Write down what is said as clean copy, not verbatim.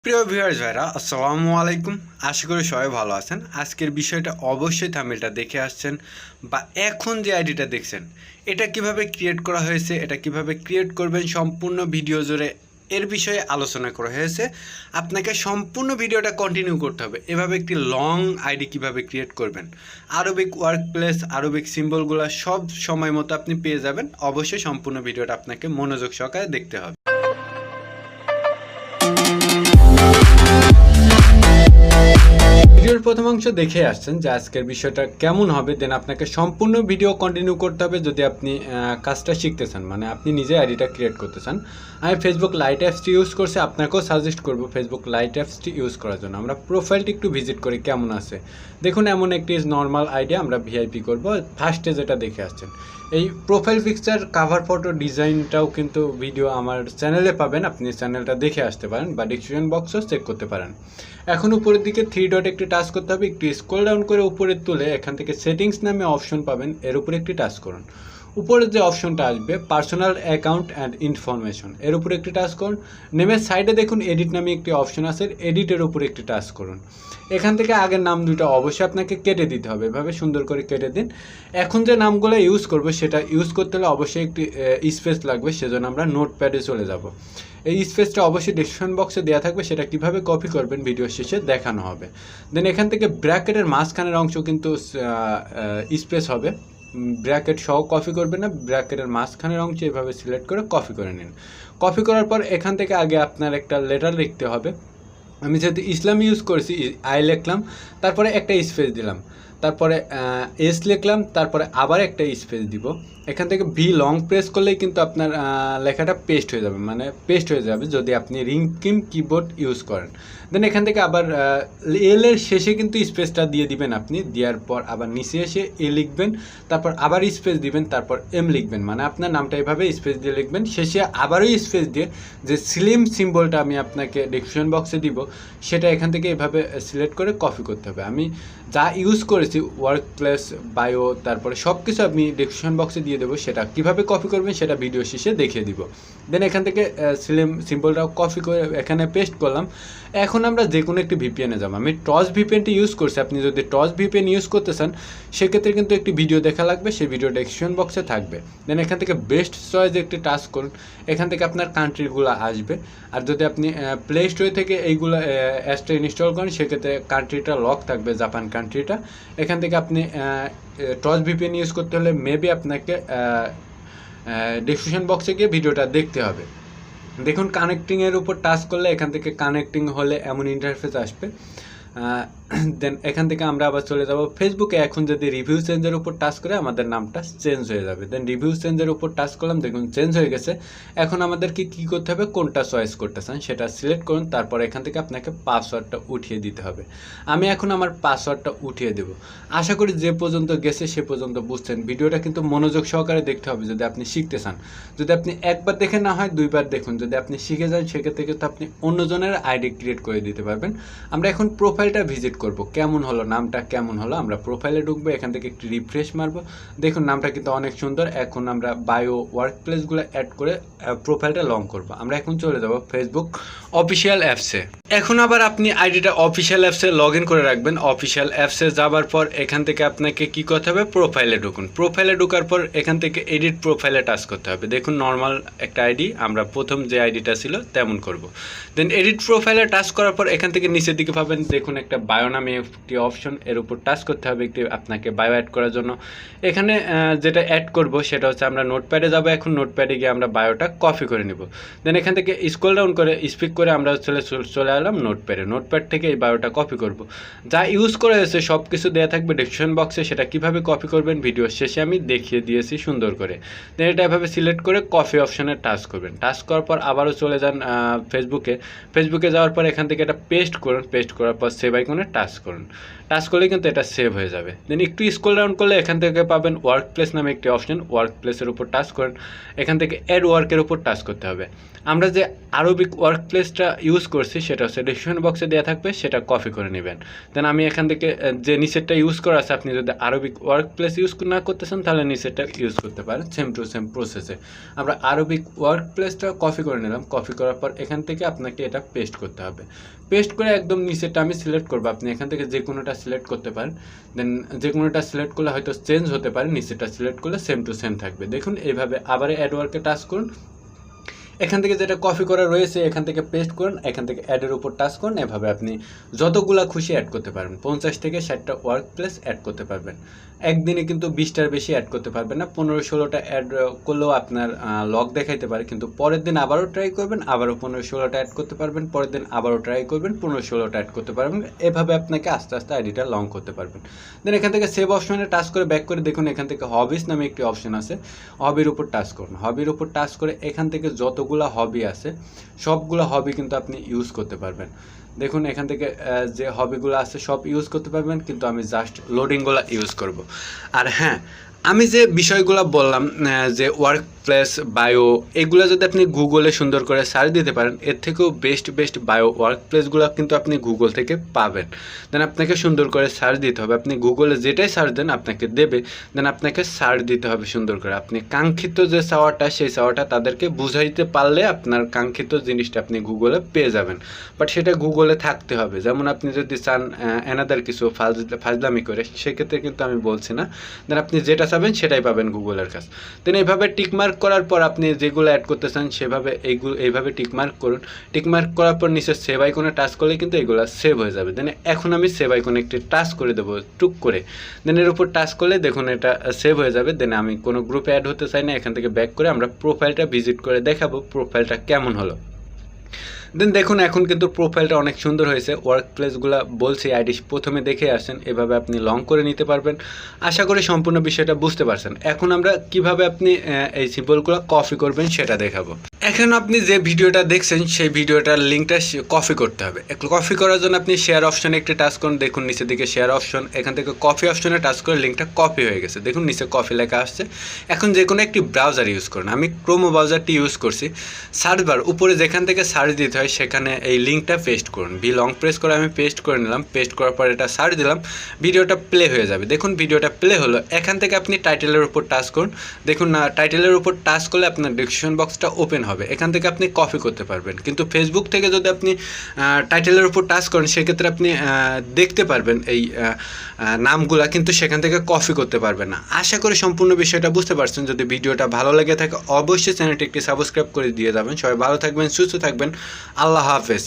প্রিয় ভিউয়ার্স ভাইরা আসসালামু আলাইকুম। আশা করি সবাই ভালো আছেন। আজকের বিষয়টা অবশ্যই থাম্বনেলটা দেখে আসছেন বা এখন যে আইডিটা দেখছেন এটা কিভাবে ক্রিয়েট করা হয়েছে, এটা কিভাবে ক্রিয়েট করবেন সম্পূর্ণ ভিডিও জুড়ে এর বিষয়ে আলোচনা করা হয়েছে। আপনাকে সম্পূর্ণ ভিডিওটা কন্টিনিউ করতে হবে। এভাবে একটি লং আইডি কিভাবে ক্রিয়েট করবেন, আরবিক ওয়ার্ক প্লেস, আরবিক সিম্বলগুলো সব সময় মতো আপনি পেয়ে যাবেন। অবশ্যই সম্পূর্ণ ভিডিওটা আপনাকে মনোযোগ সহকারে দেখতে হবে। ভিডিওর প্রথম অংশ দেখে আসছেন যে আজকের বিষয়টা কেমন হবে, দেন আপনাকে সম্পূর্ণ ভিডিও কন্টিনিউ করতে হবে যদি আপনি কাজটা শিখতে চান, মানে আপনি নিজে আইডিটা ক্রিয়েট করতে চান। আমি ফেসবুক লাইট অ্যাপসটি ইউজ করছি, আপনাকেও সাজেস্ট করব ফেসবুক লাইট অ্যাপসটি ইউজ করার জন্য। আমরা প্রোফাইলটি একটু ভিজিট করি কেমন আছে। দেখুন এমন একটি নর্মাল আইডিয়া আমরা ভিআইপি করব। ফার্স্টে যেটা দেখে আসছেন এই প্রোফাইল পিকচার কাভার ফটো ডিজাইনটাও কিন্তু ভিডিও আমার চ্যানেলে পাবেন, আপনি চ্যানেলটা দেখে আসতে পারেন বা ডিসক্রিপশন বক্সও চেক করতে পারেন। এখন উপরের দিকে থ্রি ডট একটি টাচ করতে হবে, একটু স্ক্রল ডাউন করে উপরে তুলে এখান থেকে সেটিংস নামে অপশন পাবেন, এর উপরে একটি টাচ করুন। উপরে যে অপশনটা আসবে পার্সোনাল অ্যাকাউন্ট অ্যান্ড ইনফরমেশন, এর উপরে একটি টাচ করুন। নেমের সাইডে দেখুন এডিট নামে একটি অপশন আছে, এডিটের উপরে একটি টাচ করুন। এখান থেকে আগের নাম দুটো অবশ্যই আপনাকে কেটে দিতে হবে, এভাবে সুন্দর করে কেটে দিন। এখন যে নামগুলো ইউজ করব সেটা ইউজ করতে হলে অবশ্যই একটি স্পেস লাগবে, সেজন্য আমরা নোটপ্যাডে চলে যাব। এই স্পেসটা অবশ্যই ডিসক্রিপশন বক্সে দেওয়া থাকবে, সেটা কিভাবে কপি করবেন ভিডিও শেষে দেখানো হবে। দেন এখান থেকে ব্র্যাকেটের মাঝখানের অংশ কিন্তু স্পেস হবে, ব্র্যাকেট সহ কপি করবেন না, ব্র্যাকেটের মাঝখানের অংশ এভাবে সিলেক্ট করে কপি করে নিন। কপি করার পর এখান থেকে আগে আপনার একটা লেটার লিখতে হবে। আমি যেহেতু ইসলাম ইউজ করেছি, আই লিখলাম, তারপরে একটা স্পেস দিলাম, তারপরে এস লিখলাম, তারপরে আবার একটা স্পেস দিব। এখান থেকে ভি লং প্রেস করলেই কিন্তু আপনার লেখাটা পেস্ট হয়ে যাবে, মানে পেস্ট হয়ে যাবে যদি আপনি রিং কিবোর্ড ইউজ করেন। দেন এখান থেকে আবার এল এর শেষে কিন্তু স্পেসটা দিয়ে দিবেন আপনি, দেওয়ার পর আবার নিচে এসে এ লিখবেন, তারপর আবার স্পেস দিবেন, তারপর এম লিখবেন, মানে আপনার নামটা এভাবে স্পেস দিয়ে লিখবেন। শেষে আবারও স্পেস দিয়ে যে স্লিম সিম্বলটা আমি আপনাকে ডিসক্রিপশন বক্সে দিব সেটা এখান থেকে এভাবে সিলেক্ট করে কপি করতে হবে। আমি যা ইউজ করেছি ওয়ার্ক প্লেস, বায়ো, তারপরে সব কিছু আমি ডিসক্রিপশন বক্সে দিয়ে দেবো, সেটা কীভাবে কপি করবেন সেটা ভিডিও শেষে দেখিয়ে দিব। দেন এখান থেকে স্লিম সিম্বলটাও কপি করে এখানে পেস্ট করলাম। এখন আমরা যে কোনো একটি ভিপিএনে যাবো। আমি টস ভিপিএনটি ইউজ করছি, আপনি যদি টস ভিপিএন ইউজ করতে চান সেক্ষেত্রে কিন্তু একটি ভিডিও দেখা লাগবে, সেই ভিডিও ডিসক্রিপশন বক্সে থাকবে। দেন এখান থেকে বেস্ট চয়েস একটি টাচ করুন, এখান থেকে আপনার কান্ট্রিগুলো আসবে। আর যদি আপনি প্লে স্টোর থেকে এইগুলো অ্যাপসটা ইনস্টল করেন সেক্ষেত্রে কান্ট্রিটা লক থাকবে, জাপান কান্ট্রিটা। এখান থেকে আপনি টস ভিপিএন ইউজ করতে হলে মেবি আপনাকে ডিসক্রিপশন বক্সে গিয়ে ভিডিওটা দেখতে হবে। দেখুন কানেক্টিংয়ের উপর টাচ করলে এখান থেকে কানেক্টিং হলে এমন ইন্টারফেস আসবে। দেন এখান থেকে আমরা আবার চলে যাব ফেসবুকে। এখন যদি রিভিউ চেঞ্জের উপর টাচ করে আমাদের নামটা চেঞ্জ হয়ে যাবে। দেন রিভিউ চেঞ্জের উপর টাচ করলাম, দেখুন চেঞ্জ হয়ে গেছে। এখন আমাদেরকে কী করতে হবে, কোনটা চয়েস করতে চান সেটা সিলেক্ট করুন, তারপর এখান থেকে আপনাকে পাসওয়ার্ডটা উঠিয়ে দিতে হবে। আমি এখন আমার পাসওয়ার্ডটা উঠিয়ে দেব। আশা করি যে পর্যন্ত গেছে সে পর্যন্ত বুঝছেন। ভিডিওটা কিন্তু মনোযোগ সহকারে দেখতে হবে যদি আপনি শিখতে চান। যদি আপনি একবার দেখে না হয় দুইবার দেখুন, যদি আপনি শিখে যান সেক্ষেত্রে কিন্তু আপনি অন্যজনের আইডি ক্রিয়েট করে দিতে পারবেন। আমরা এখন প্রোফাইলটা ভিজিট করব, কেমন হলো, নামটা কেমন হলো। আমরা প্রোফাইলে ঢুকবো, এখান থেকে একটু রিফ্রেশ মারবো। দেখুন নামটা কিন্তু অনেক সুন্দর। এখন আমরা বায়ো ওয়ার্ক প্লেসগুলো অ্যাড করে প্রোফাইলটা লং করব। আমরা এখন চলে যাব ফেসবুক অফিসিয়াল অ্যাপসে। এখন আবার আপনি আইডিটা অফিসিয়াল অ্যাপসে লগ ইন করে রাখবেন। অফিসিয়াল অ্যাপসে যাবার পর এখান থেকে আপনাকে কী করতে হবে, প্রোফাইলে ঢুকুন। প্রোফাইলে ঢোকার পর এখান থেকে এডিট প্রোফাইলে টাচ করতে হবে। দেখুন নর্মাল একটা আইডি, আমরা প্রথম যে আইডিটা ছিল তেমন করব। দেন এডিট প্রোফাইলে টাচ করার পর এখান থেকে নিচের দিকে পাবেন দেখুন একটা বায়ো নামে একটি অপশন, এর উপর টাচ করতে হবে একটি আপনাকে বায়ো অ্যাড করার জন্য। এখানে যেটা অ্যাড করব সেটা হচ্ছে আমরা নোটপ্যাডে যাব। এখন নোটপ্যাডে গিয়ে আমরা বায়োটা কপি করে নেব। দেন এখান থেকে স্ক্রল ডাউন করে স্পিক করে আমরা চলে এলাম নোটপ্যাডে। নোটপ্যাড থেকে এই বায়োটা কপি করব। যা ইউজ করা হয়েছে সব কিছু দেওয়া থাকবে ডিসক্রিপশন বক্সে, সেটা কিভাবে কপি করবেন ভিডিও শেষে আমি দেখিয়ে দিয়েছি সুন্দর করে। দেন এটা এভাবে সিলেক্ট করে কপি অপশনে টাচ করবেন। টাচ করার পর আবারও চলে যান ফেসবুকে যাওয়ার পর এখান থেকে এটা পেস্ট করুন। পেস্ট করার পর সেভ আইকনে টাচ করুন। টাচ করলে কিন্তু এটা সেভ হয়ে যাবে। দেন একটু স্ক্রল ডাউন করলে এখান থেকে পাবেন ওয়ার্ক প্লেস নামে একটি অপশন, ওয়ার্ক প্লেসের উপর টাচ করেন। এখান থেকে অ্যাড ওয়ার্কের উপর টাচ করতে হবে। আমরা যে আরবিক ওয়ার্ক প্লেসটা ইউজ করছি সেটা হচ্ছে ডিসক্রিপশন বক্সে দেওয়া থাকবে, সেটা কপি করে নেবেন। দেন আমি এখান থেকে যে নিচেরটা ইউজ করা আছে, আপনি যদি আরবিক ওয়ার্ক প্লেস ইউজ না করতে চান তাহলে নিচেরটা ইউজ করতে পারেন, সেম টু সেম প্রসেসে। আমরা আরবিক ওয়ার্ক প্লেসটা কপি করে নিলাম। কপি করার পর এখান থেকে আপনাকে এটা পেস্ট করতে হবে। পেস্ট করে একদম নিচেরটা আমি সিলেক্ট করবো, আপনি এখান থেকে যে কোনোটা সিলেক্ট করতে পারেন। দেন যে কোনোটা সিলেক্ট করলে হয়তো চেঞ্জ হতে পারে, নিচেরটা সিলেক্ট করলে সেম টু সেম থাকবে। দেখুন এইভাবে আবার অ্যাড ওয়ার্কে টাচ করুন, এখান থেকে যেটা কপি করা রয়েছে এখান থেকে পেস্ট করুন, এখান থেকে অ্যাডের উপর টাচ করুন। এভাবে আপনি যতগুলা খুশি অ্যাড করতে পারবেন, 50 থেকে 60টা ওয়ার্ক প্লেস অ্যাড করতে পারবেন। একদিনে কিন্তু 20টার বেশি অ্যাড করতে পারবেন না, 15-16টা অ্যাড করলেও আপনার লক দেখাইতে পারে, কিন্তু পরের দিন আবারও ট্রাই করবেন, আবারও 15-16টা অ্যাড করতে পারবেন, পরের দিন আবারও ট্রাই করবেন, 15-16টা অ্যাড করতে পারবেন। এভাবে আপনাকে আস্তে আস্তে আইডিটা লং করতে পারবেন। দেন এখান থেকে সেভ অপশনে টাচ করে ব্যাক করে দেখুন, এখান থেকে হবিস নামে একটি অপশন আছে, হবির উপর টাচ করুন। হবির উপর টাচ করে এখান থেকে যতগুলো হবি আছে সবগুলো হবি কিন্তু আপনি ইউজ করতে পারবেন। দেখুন এখান থেকে যে হবিগুলো আছে সব ইউজ করতে পারবেন, কিন্তু আমি জাস্ট লোডিংগুলো ইউজ করব। আর হ্যাঁ, আমি যে বিষয়গুলো বললাম যে ওয়ার্ক প্লেস, বায়ো, এগুলো যদি আপনি গুগলে সুন্দর করে সার্চ দিতে পারেন, এর থেকেও বেস্ট বায়ো ওয়ার্ক প্লেসগুলো কিন্তু আপনি গুগল থেকে পাবেন। দেন আপনাকে সুন্দর করে সার্চ দিতে হবে, আপনি গুগলে যেটাই সার্চ দেন আপনাকে দেবে, দেন আপনাকে সার্চ দিতে হবে সুন্দর করে। আপনি কাঙ্ক্ষিত যে চাওয়াটা সেই চাওয়াটা তাদেরকে বুঝাইতে পারলে আপনার কাঙ্ক্ষিত জিনিসটা আপনি গুগলে পেয়ে যাবেন। বাট সেটা গুগলে থাকতে হবে। যেমন আপনি যদি চান অ্যানাদার কিছু ফাজলামি করে, সেক্ষেত্রে কিন্তু আমি বলছি না। দেন আপনি যেটা চাবেন সেটাই পাবেন গুগলের কাছে। দেন এইভাবে টিকমার্ক করার পর আপনি যেগুলো অ্যাড করতে চান সেভাবে এইভাবে টিকমার্ক করুন। টিকমার্ক করার পর নিচে সেভ আইকনে টাচ করলে কিন্তু এগুলো সেভ হয়ে যাবে। দেন এখন আমি সেভ আইকনে একটি টাচ করে দেবো টুক করে। দেন এর উপর টাচ করলে দেখুন এটা সেভ হয়ে যাবে। দেন আমি কোনো গ্রুপে অ্যাড হতে চাই না, এখান থেকে ব্যাক করে আমরা প্রোফাইলটা ভিজিট করে দেখাবো প্রোফাইলটা কেমন হলো। দেন দেখুন এখন কিন্তু প্রোফাইলটা অনেক সুন্দর হয়েছে। ওয়ার্ক প্লেসগুলো বলছি আইডি প্রথমে দেখে আসেন, এভাবে আপনি লং করে নিতে পারবেন। আশা করি সম্পূর্ণ বিষয়টা বুঝতে পারছেন। এখন আমরা কিভাবে আপনি এই সিম্বলগুলো কপি করবেন সেটা দেখাবো। এখন আপনি যে ভিডিওটা দেখছেন সেই ভিডিওটার লিঙ্কটা কপি করতে হবে। কপি করার জন্য আপনি শেয়ার অপশনে একটি টাচ করুন, দেখুন নিচের দিকে শেয়ার অপশন, এখান থেকে কপি অপশনে টাচ করে লিঙ্কটা কপি হয়ে গেছে। দেখুন নিচে কপি লেখা আসছে। এখন যে কোনো একটি ব্রাউজার ইউজ করুন, আমি ক্রোম ব্রাউজারটি ইউজ করছি। সার্চ বার উপরে যেখান থেকে সার্চ দিতে হয় সেখানে এই লিঙ্কটা পেস্ট করুন। লং প্রেস করে আমি পেস্ট করে নিলাম। পেস্ট করার পর এটা সার্চ দিলাম, ভিডিওটা প্লে হয়ে যাবে। দেখুন ভিডিওটা প্লে হলো। এখান থেকে আপনি টাইটেলের উপর টাচ করুন। দেখুন না, টাইটেলের উপর টাচ করলে আপনার ডেসক্রিপশন বক্সটা ওপেন হবে, এখান থেকে আপনি কপি করতে পারবেন। কিন্তু ফেসবুক থেকে যদি আপনি টাইটেলের উপর টাচ করেন সেক্ষেত্রে আপনি দেখতে পারবেন এই নামগুলা, কিন্তু সেখান থেকে কপি করতে পারবেন না। আশা করি সম্পূর্ণ বিষয়টা বুঝতে পারছেন। যদি ভিডিওটা ভালো লেগে থাকে অবশ্যই চ্যানেলটি একটি সাবস্ক্রাইব করে দিয়ে যাবেন। সবাই ভালো থাকবেন, সুস্থ থাকবেন। আল্লাহ হাফেজ।